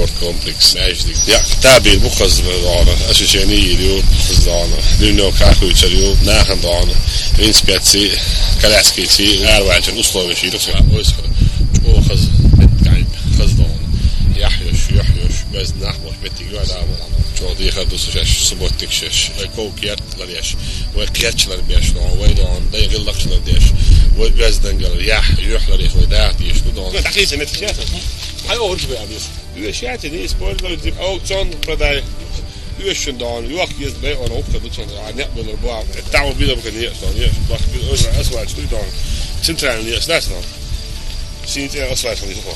sportkompleks Meždik. Ja, tā bija Buhazvana, Ašišēni īļu, Buhazvana, Divņokākuļčarju, Nāhandāna, Inspēci, Kaļaskīci, Ērvāņčan, Usloviši, Rusvā, Oiskara, Čohaz, Betkaļb, Hazdāna, Jahjoš, bez Nahmoš, Betig, Jādāma, Čodi, Hadusuşeš, Subottikšeš, vai Koukjertlarieš, vai Kerčlarbiešu, vai Dāna, Daja Gildakšlarbiešu, vai Bezdengal, Jahjošlarieš, vai Dātieš, Dāna. تحقيق إنك شاطر. حيوه رجع بيس. شاطر دي سبورت لو تجيب أو جون بداية. يوشن دان يوك يزبي أنا وقت بتشون يعني نقبل الرباع. التعب بيدا بكن يأسون بس بيقول أسوأ شوي دان. سنترال يأس ناس دان. سنتين أسوأ شوي تقول.